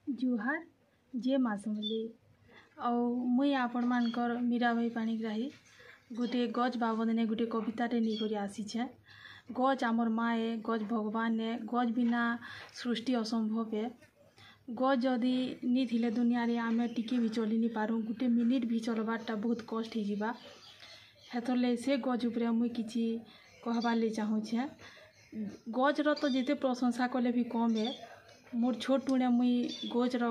जुहार जे मासमली मुई आपण मानकर मीरा भाई पाणिग्राही गोटे गज बाबद ने गोटे कविताटे नहीं आसीछे। गज आमर माँ है, गज भगवान है, गज बिना सृष्टि असंभव है। गज जदि नी थिले दुनिया रे आमे टिके भी चली नहीं पारूँ, गोटे मिनिट भी चलबारटा बहुत कष्ट हो जावा। हेतरले से गज उपरे मुई किछि कहबार ले चाहूछे। गजर तो जिते प्रशंसा कले भी कम है। मोर छोट टुणे मुई गजर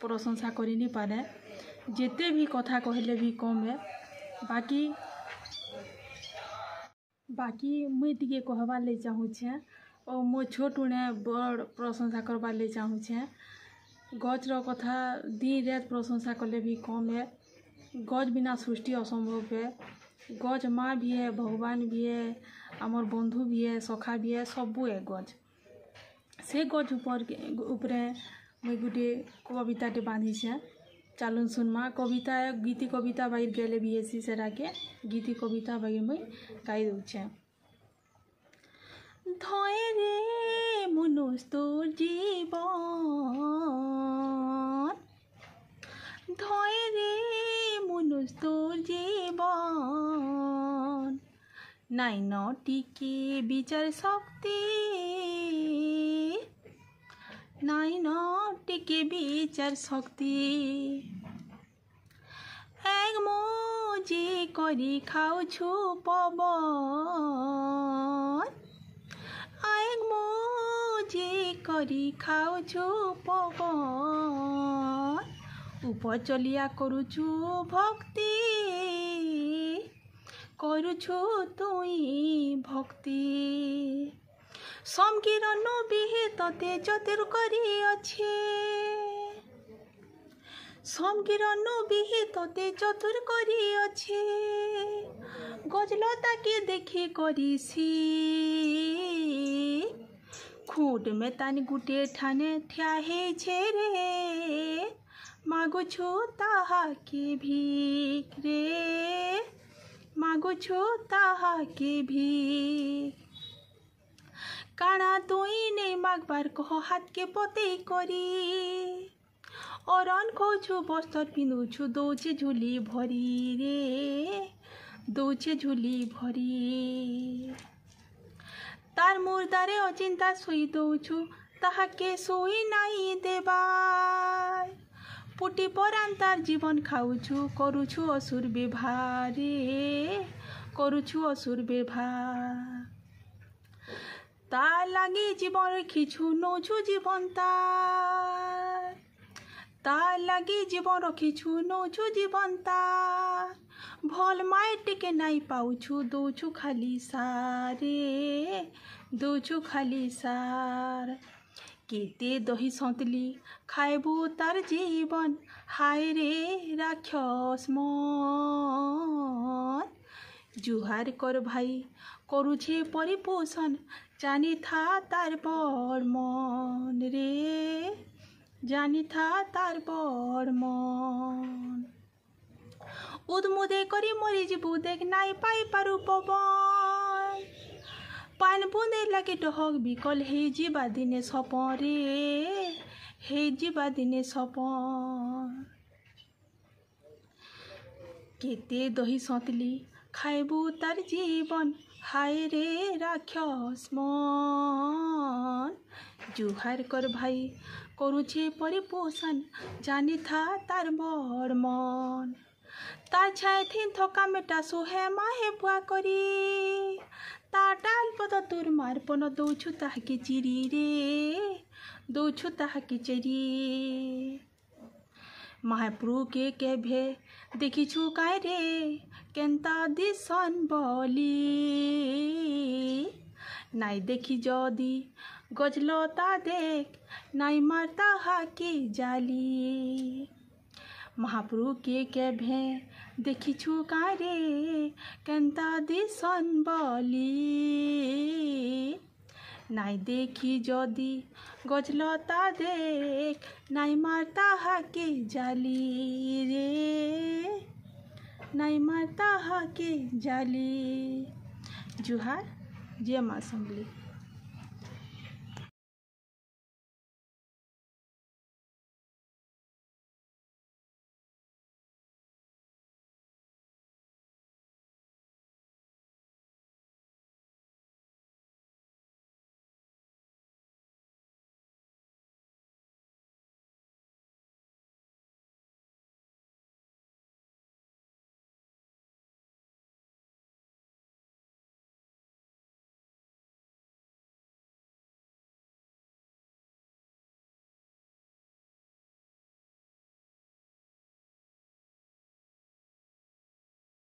प्रशंसा करि नहीं पारे, जिते भी कथा कहले भी कम है। बाकी मुई टिके कहबार ले चाहूछे और मोर छोट टुणे बड़ प्रशंसा करबार ले चाहूछे। गजर कथा दिन रात प्रशंसा कले भी कम है। गज बिना सृष्टि असंभव है। गज माँ भी है, भगवान भी है, आमर बंधु भी है, सखा भी है, सबू है गज। से गज उपरे मुई गोटे कविताटे बांधीछे, चालुन सुनमा। कविता गीति कविता बाई गेले भी हेसी सेराके गीति कविता बाई मुई गाई दूछे। धय रे मनुष्य तोर जीवन, धय रे मनुष्य तोर जीवन, নাই ন টিকে বিচার শক্তি, নাই ন টিকে বিচার শক্তি। এক মজি করি খাওছু পবন, এক মজি করি খাওছু পবন, উপর চলিয়া করুছু ভক্তি, করুছু তুই ভক্তি। সমকিরণ বিহিততে চতুর করি আছে, সমকিরণ বিহিততে চতুর করি আছে। গজলতাকে দেখি করিছি, খুঁট মে তানি গুটে ঠানে ঠিয়া হেছে রে। মাগুছু তাহাকে ভিক রে, মাগুছু তাহাকে ভিক। কাଣା তুই নেই মাগবার কহ হাতকে পতেই করি, অরণ খৌছু বস্ত্র পিঁধুছু দৌছে ঝুলি ভরি রে, দৌছে ঝুলি ভরি। তার মুর্দারে অচিন্তা শুই দৌছু, তাহাকে শুই নাই দেবার। পুটি পরান তার জীবন খাউছু, করুছু অসুর ব্যবহার রে, করুছু অসুর ব্যবহার। তার লাগি জীবন রেখিছু নৌছু জীবন তার, তার লাগি জীবন রখিছু নৌছু জীবন তার। ভল মায়ের টিকে নাই পাউছু, দৌছু খালি সারে, দৌছু খালি সার। কেতে দহি সঁতলি খাইবু তার জীবন, হায় রে রাক্ষস মন। জুহার কর ভাই করুছে পরিপোষণ, জানি থা তার বড় মন রে, জানি থা তার বড় মন। উদমুদে করি মরি যাবু দেখ নাই পাই পারু পবন। পান বুঁদে লাগে ডহক বিকল হে যা দিনে সপন রে, হে যা দিনে সপন। কেতে দহি সঁতলি খাইবু তার জীবন, হায় রে রাক্ষস মন। জুহার কর ভাই করুছে পরিপোষণ, জানি থা তার বড় মন। তার ছায় থিন থকা মেটা সোহে মাহে বুয়া করি, তা ডাল পদ তোর মারপন দৌছু তাহাকে চিরি রে, দৌছু তাহাকে চিরি। महाप्रभु के केभे देखिछु काय रे, केन्ता दिसन बली। नाई देखी जदि गजलता देख, नाई मारता हाके जाली। महाप्रभु के केभे देखिछु काय रे, केन्ता दिसन बली। नाई देखी जदि गजलता देख, नाई मारता हाके जाली रे, नाई मारता हाके जाली। जुहार जे माँ संभली।